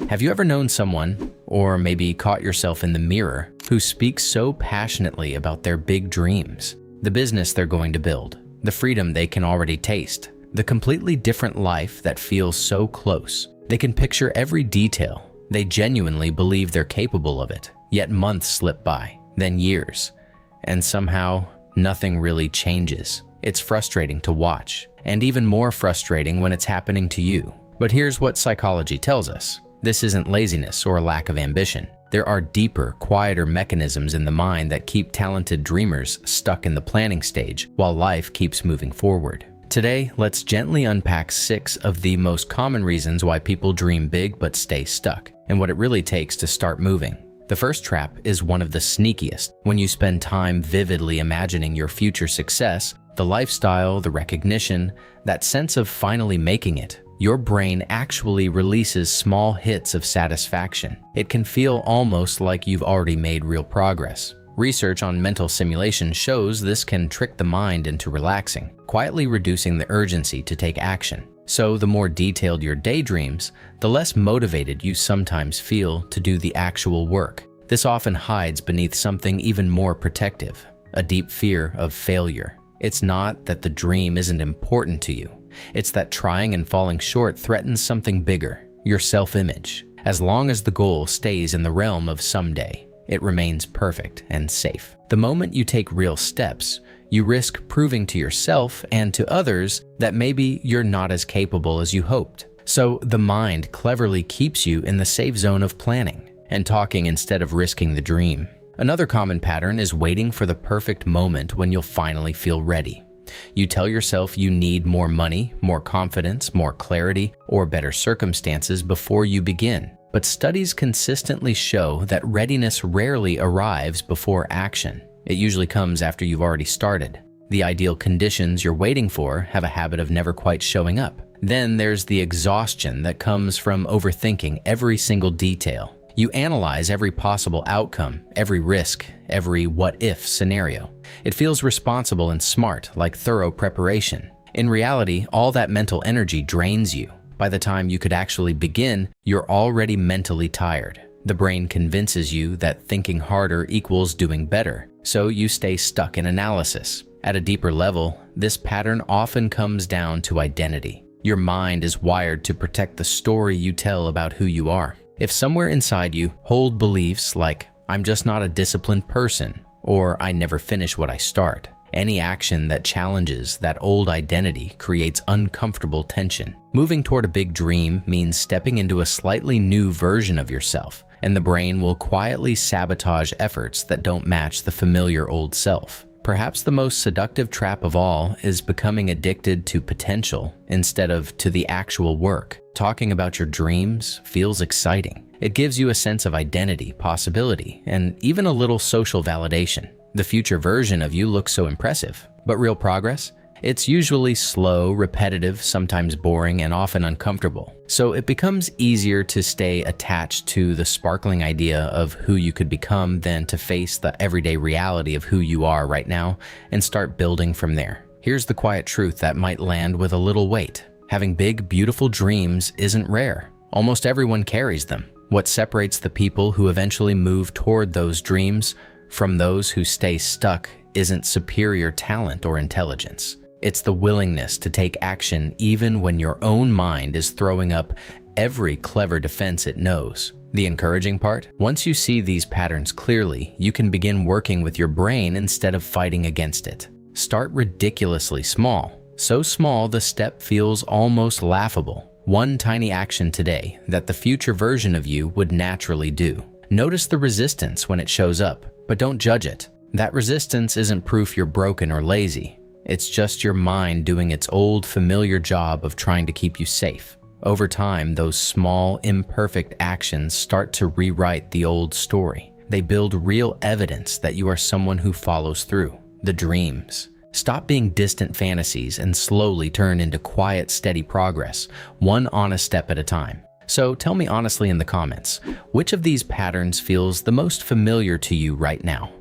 Have you ever known someone, or maybe caught yourself in the mirror, who speaks so passionately about their big dreams, the business they're going to build, the freedom they can already taste, the completely different life that feels so close? They can picture every detail. They genuinely believe they're capable of it. Yet months slip by, then years, and somehow nothing really changes. It's frustrating to watch, and even more frustrating when it's happening to you. But here's what psychology tells us. This isn't laziness or a lack of ambition. There are deeper, quieter mechanisms in the mind that keep talented dreamers stuck in the planning stage while life keeps moving forward. Today, let's gently unpack 6 of the most common reasons why people dream big but stay stuck, and what it really takes to start moving. The first trap is one of the sneakiest. When you spend time vividly imagining your future success, the lifestyle, the recognition, that sense of finally making it, your brain actually releases small hits of satisfaction. It can feel almost like you've already made real progress. Research on mental simulation shows this can trick the mind into relaxing, quietly reducing the urgency to take action. So the more detailed your daydreams, the less motivated you sometimes feel to do the actual work. This often hides beneath something even more protective, a deep fear of failure. It's not that the dream isn't important to you. It's that trying and falling short threatens something bigger, your self-image. As long as the goal stays in the realm of someday, it remains perfect and safe. The moment you take real steps, you risk proving to yourself and to others that maybe you're not as capable as you hoped. So the mind cleverly keeps you in the safe zone of planning and talking instead of risking the dream. Another common pattern is waiting for the perfect moment when you'll finally feel ready. You tell yourself you need more money, more confidence, more clarity, or better circumstances before you begin. But studies consistently show that readiness rarely arrives before action. It usually comes after you've already started. The ideal conditions you're waiting for have a habit of never quite showing up. Then there's the exhaustion that comes from overthinking every single detail. You analyze every possible outcome, every risk, every what-if scenario. It feels responsible and smart, like thorough preparation. In reality, all that mental energy drains you. By the time you could actually begin, you're already mentally tired. The brain convinces you that thinking harder equals doing better, so you stay stuck in analysis. At a deeper level, this pattern often comes down to identity. Your mind is wired to protect the story you tell about who you are. If somewhere inside you hold beliefs like, "I'm just not a disciplined person," or "I never finish what I start," any action that challenges that old identity creates uncomfortable tension. Moving toward a big dream means stepping into a slightly new version of yourself, and the brain will quietly sabotage efforts that don't match the familiar old self. Perhaps the most seductive trap of all is becoming addicted to potential instead of to the actual work. Talking about your dreams feels exciting. It gives you a sense of identity, possibility, and even a little social validation. The future version of you looks so impressive. But real progress? It's usually slow, repetitive, sometimes boring, and often uncomfortable. So it becomes easier to stay attached to the sparkling idea of who you could become than to face the everyday reality of who you are right now and start building from there. Here's the quiet truth that might land with a little weight. Having big, beautiful dreams isn't rare. Almost everyone carries them. What separates the people who eventually move toward those dreams from those who stay stuck isn't superior talent or intelligence. It's the willingness to take action even when your own mind is throwing up every clever defense it knows. The encouraging part? Once you see these patterns clearly, you can begin working with your brain instead of fighting against it. Start ridiculously small. So small the step feels almost laughable. One tiny action today that the future version of you would naturally do. Notice the resistance when it shows up, but don't judge it. That resistance isn't proof you're broken or lazy. It's just your mind doing its old familiar job of trying to keep you safe. Over time, those small, imperfect actions start to rewrite the old story. They build real evidence that you are someone who follows through. The dreams. Stop being distant fantasies and slowly turn into quiet, steady progress, one honest step at a time. So tell me honestly in the comments, which of these patterns feels the most familiar to you right now?